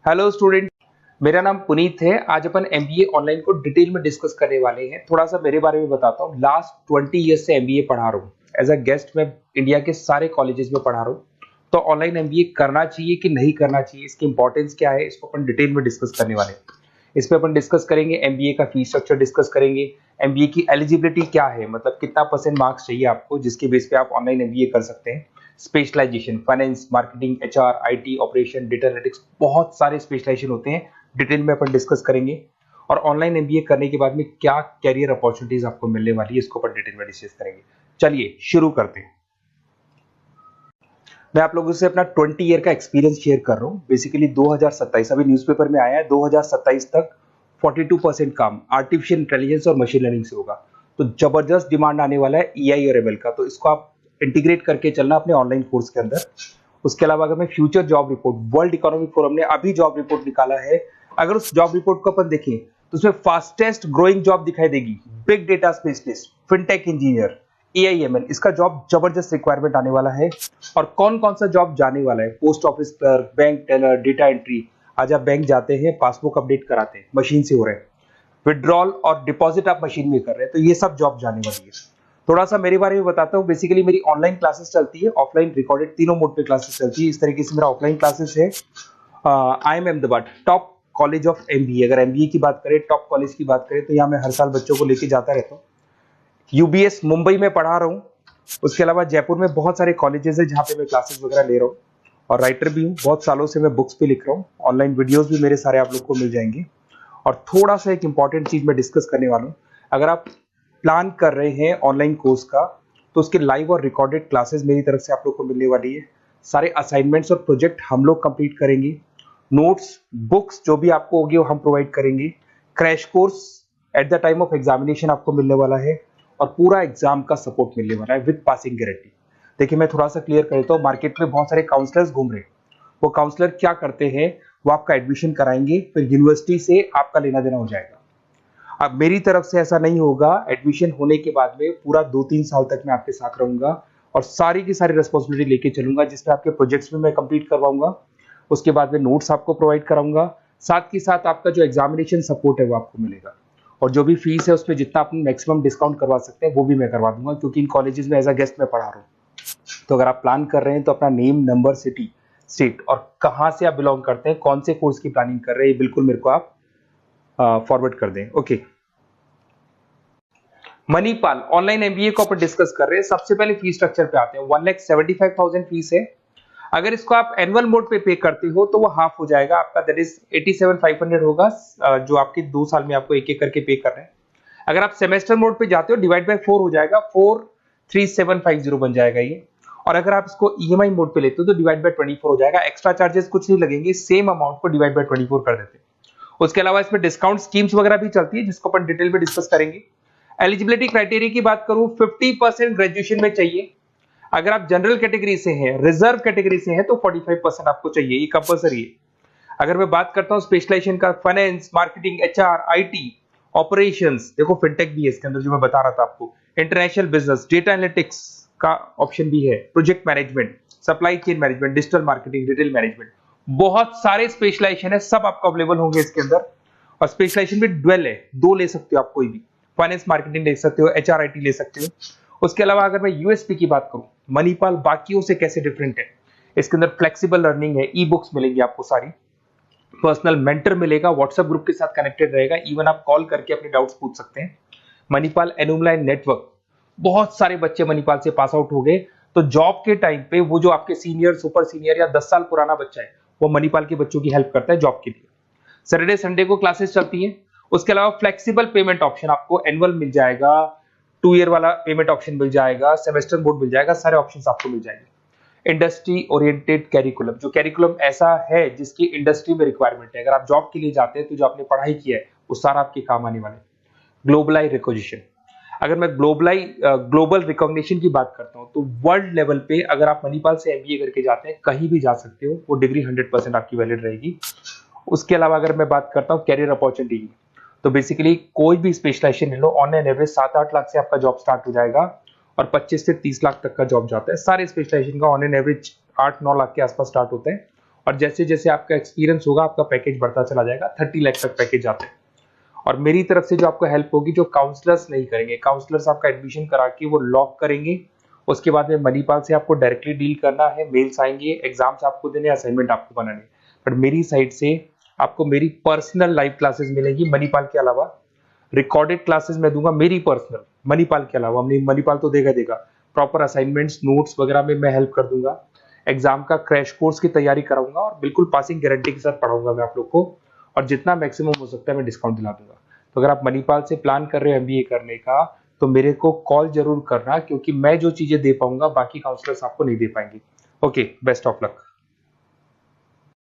Hello student, मेरा नाम पुनीत है। आज अपन एमबीए ऑनलाइन को डिटेल में डिस्कस करने वाले हैं। थोड़ा सा मेरे बारे में बताता हूँ। लास्ट 20 ईयर्स से एमबीए पढ़ा रहा हूँ। एज अ गेस्ट मैं इंडिया के सारे कॉलेजेस में पढ़ा रहा हूँ। तो ऑनलाइन एमबीए करना चाहिए कि नहीं करना चाहिए, इसकी इंपॉर्टेंस क्या है, इसको अपन डिटेल में डिस्कस करने वाले हैं। इसमें अपन डिस्कस करेंगे एमबीए का फीस स्ट्रक्चर डिस्कस करेंगे, एमबीए की एलिजिबिलिटी क्या है, मतलब कितना परसेंट मार्क्स चाहिए आपको जिसके बेस पे आप ऑनलाइन एमबीए कर सकते हैं। Specialization, finance, marketing, HR, IT, operation, data analytics, बहुत सारे स्पेशलाइजेशन होते हैं। डिटेल में अपन डिस्कस करेंगे। और ऑनलाइन एमबीए करने के बाद में क्या कैरियर अपॉर्चुनिटीज आपको मिलने वाली है, इसको अपन डिटेल में डिस्कस करेंगे। चलिए शुरू करते हैं। मैं आप लोगों से अपना 20 ईयर का एक्सपीरियंस शेयर कर रहा हूँ। बेसिकली 2027 अभी न्यूज़पेपर में आया है, 2027 तक 42% काम आर्टिफिशियल इंटेलिजेंस और मशीन लर्निंग से होगा। तो जबरदस्त डिमांड आने वाला है ईआई और एमएल का, तो इसको आप इंटीग्रेट करके चलना अपने ऑनलाइन कोर्स के अंदर। उसके अलावा अगर मैं future job report, world economic forum ने अभी जॉब रिपोर्ट निकाला है, अगर उस जॉब रिपोर्ट को अपन देखें तो उसमें फास्टेस्ट ग्रोइंग जॉब दिखाई देगी big data specialist, fintech engineer, AIML. इसका जॉब जबरदस्त रिक्वायरमेंट आने वाला है। और कौन कौन सा जॉब जाने वाला है? Post office clerk, bank teller, data entry. आज आप बैंक जाते हैं, पासबुक अपडेट कराते हैं, मशीन से हो रहे हैं। विड्रॉल और डिपॉजिट आप मशीन में कर रहे हैं, तो ये सब जॉब जाने वाली है। थोड़ा सा मेरे बारे में बताता हूँ। बेसिकली मेरी ऑनलाइन क्लासेस चलती है, ऑफलाइन रिकॉर्डेड, तीनों मोड पे क्लासेस चलती है। इस तरीके से मेरा ऑफलाइन क्लासेस है। I am Ahmedabad top college of MBA. अगर एमबीए की बात करें, टॉप कॉलेज की बात करें, तो यहाँ मैं हर साल बच्चों को लेके जाता रहता हूँ। यूबीएस मुंबई में पढ़ा रहा हूँ। उसके अलावा जयपुर में बहुत सारे कॉलेजेस है जहाँ पे मैं क्लासेस वगैरह ले रहा हूँ। और राइटर भी हूँ, बहुत सालों से मैं बुक्स पे लिख रहा हूँ। ऑनलाइन वीडियोस भी मेरे सारे आप लोग को मिल जाएंगे। और थोड़ा सा एक इंपॉर्टेंट चीज मैं डिस्कस करने वाला हूँ। अगर आप प्लान कर रहे हैं ऑनलाइन कोर्स का, तो उसके लाइव और रिकॉर्डेड क्लासेस मेरी तरफ से आप लोग को मिलने वाली है। सारे असाइनमेंट्स और प्रोजेक्ट हम लोग कंप्लीट करेंगे। नोट्स, बुक्स जो भी आपको होगी वो हम प्रोवाइड करेंगे। Crash course at the time of examination आपको मिलने वाला है। और पूरा एग्जाम का सपोर्ट मिलने वाला है विद पासिंग गारंटी। देखिए मैं थोड़ा सा क्लियर कर देता हूँ। मार्केट में बहुत सारे काउंसलर्स घूम रहे हैं। वो काउंसलर क्या करते हैं? वो आपका एडमिशन कराएंगे, फिर यूनिवर्सिटी से आपका लेना देना हो जाएगा। अब मेरी तरफ से ऐसा नहीं होगा। एडमिशन होने के बाद में पूरा 2-3 साल तक मैं आपके साथ रहूंगा और सारी की सारी रिस्पॉन्सिबिलिटी लेके चलूंगा, जिसमें आपके प्रोजेक्ट्स भी मैं कंप्लीट करवाऊंगा। उसके बाद में नोट्स आपको प्रोवाइड कराऊंगा। साथ के साथ आपका जो एग्जामिनेशन सपोर्ट है वो आपको मिलेगा। और जो भी फीस है उसमें जितना आप मैक्सिमम डिस्काउंट करवा सकते हैं वो भी मैं करवा दूंगा, क्योंकि इन कॉलेजेस में एज अ गेस्ट मैं पढ़ा रहा हूँ। तो अगर आप प्लान कर रहे हैं तो अपना नेम, नंबर, सिटी, स्टेट और कहाँ से आप बिलोंग करते हैं, कौन से कोर्स की प्लानिंग कर रहे हैं, बिल्कुल मेरे को आप फॉरवर्ड कर दें। ओके, मणिपाल ऑनलाइन एमबीए को अपन डिस्कस कर रहे हैं। सबसे पहले फीस स्ट्रक्चर पे आते हैं। 1,75,000 फीस है। अगर इसको आप एनुअल मोड पे करते हो तो वो हाफ हो जाएगा आपका, दैट इज 87,500 होगा, जो आपके 2 साल में आपको एक एक करके पे कर रहे हैं। अगर आप सेमेस्टर मोड पे जाते हो, डिवाइड बाय 4 हो जाएगा, 43750 बन जाएगा ये। और अगर आप इसको ईएमआई मोड पे लेते हो तो डिवाइड बाय 24 हो जाएगा। एक्स्ट्रा चार्जेस कुछ नहीं लगेंगे, सेम अमाउंट को डिवाइड बाय 24 कर देते हैं। उसके अलावा इसमें डिस्काउंट स्कीम्स वगैरह भी चलती है, जिसको अपन डिटेल में डिस्कस करेंगे। एलिजिबिलिटी क्राइटेरिया की बात करूं, 50% ग्रेजुएशन में चाहिए। अगर आप जनरल कैटेगरी से हैं, रिजर्व कैटेगरी से हैं, तो 45% आपको चाहिए, ये कंपलसरी है। अगर मैं बात करता हूं स्पेशलाइजेशन का, finance, marketing, HR, IT, operations, देखो फिनटेक भी है इसके अंदर जो मैं बता रहा था आपको, इंटरनेशनल बिजनेस, डेटा एनालिटिक्स का ऑप्शन भी है, project management, supply chain management, digital marketing, retail management, बहुत सारे स्पेशलाइजेशन है, सब आपको अवेलेबल होंगे इसके अंदर। और स्पेशलाइजेशन भी डुअल है, 2 ले सकते हो आप कोई भी। फाइनेंस मार्केटिंग ले सकते हो, एचआर आईटी ले सकते हो। उसके अलावा अगर मैं यूएसपी की बात करूं, मणिपाल बाकियों से कैसे डिफरेंट है, इसके अंदर फ्लेक्सिबल लर्निंग है, ई बुक्स मिलेंगी आपको सारी, पर्सनल मेंटर मिलेगा, व्हाट्सएप ग्रुप के साथ कनेक्टेड रहेगा, इवन आप कॉल करके अपने डाउट्स पूछ सकते हैं। मणिपाल एनुमलाई नेटवर्क, बहुत सारे बच्चे मणिपाल से पास आउट हो गए, तो जॉब के टाइम पे वो जो आपके सीनियर, सुपर सीनियर या 10 साल पुराना बच्चा है, वो मणिपाल के बच्चों की हेल्प करता है जॉब के लिए। सैटरडे संडे को क्लासेस चलती हैं। उसके अलावा फ्लेक्सिबल पेमेंट ऑप्शन आपको एनुअल मिल जाएगा, 2 ईयर वाला पेमेंट ऑप्शन मिल जाएगा, सेमेस्टर बोर्ड मिल जाएगा, सारे ऑप्शंस आपको मिल जाएंगे। इंडस्ट्री ओरिएंटेड कैरिकुलम, जो कैरिकुलम ऐसा है जिसकी इंडस्ट्री में रिक्वायरमेंट है, अगर आप जॉब के लिए जाते हैं तो जो आपने पढ़ाई किया है वो सारा आपके काम आने वाले। ग्लोबलाई रिकॉग्निशन, अगर मैं ग्लोबल रिकॉग्निशन की बात करता हूं तो वर्ल्ड लेवल पे अगर आप मणिपाल से एमबीए करके जाते हैं, कहीं भी जा सकते हो, वो डिग्री 100% आपकी वैलिड रहेगी। उसके अलावा अगर मैं बात करता हूँ कैरियर अपॉर्चुनिटी की, तो बेसिकली कोई भी स्पेशलाइजेशन ले लो, ऑन एन एवरेज 7-8 लाख से आपका जॉब स्टार्ट हो जाएगा और 25 से 30 लाख तक का जॉब जाता है। सारे स्पेशलाइजेशन का ऑन एन एवरेज 8-9 लाख के आसपास स्टार्ट होता है। और जैसे जैसे आपका एक्सपीरियंस होगा आपका पैकेज बढ़ता चला जाएगा, 30 लाख तक पैकेज आते हैं। और मेरी तरफ से जो आपको हेल्प होगी, जो काउंसलर्स नहीं करेंगे, काउंसलर्स आपका एडमिशन करा के वो लॉक करेंगे। उसके बाद में मणिपाल से आपको डायरेक्टली डील करना है, मेल्स आएंगे, एग्जाम्स आपको देने, असाइनमेंट आपको बनाने। बट मेरी साइड से आपको मेरी पर्सनल लाइव क्लासेस मिलेंगी मणिपाल के अलावा। रिकॉर्डेड क्लासेस मैं दूंगा मेरी पर्सनल, मणिपाल के अलावा। मणिपाल तो देगा देगा प्रॉपर असाइनमेंट्स नोट्स वगैरह में मैं हेल्प कर दूंगा। एग्जाम का क्रैश कोर्स की तैयारी कराऊंगा और बिल्कुल पासिंग गारंटी के साथ पढ़ाऊंगा मैं आप लोग को। और जितना मैक्सिमम हो सकता है मैं डिस्काउंट दिला दूंगा। तो अगर आप मणिपाल से प्लान कर रहे हो एमबीए करने का, तो मेरे को कॉल जरूर करना, क्योंकि मैं जो चीजें दे पाऊंगा बाकी काउंसलर्स आपको नहीं दे पाएंगे। Okay, best of luck.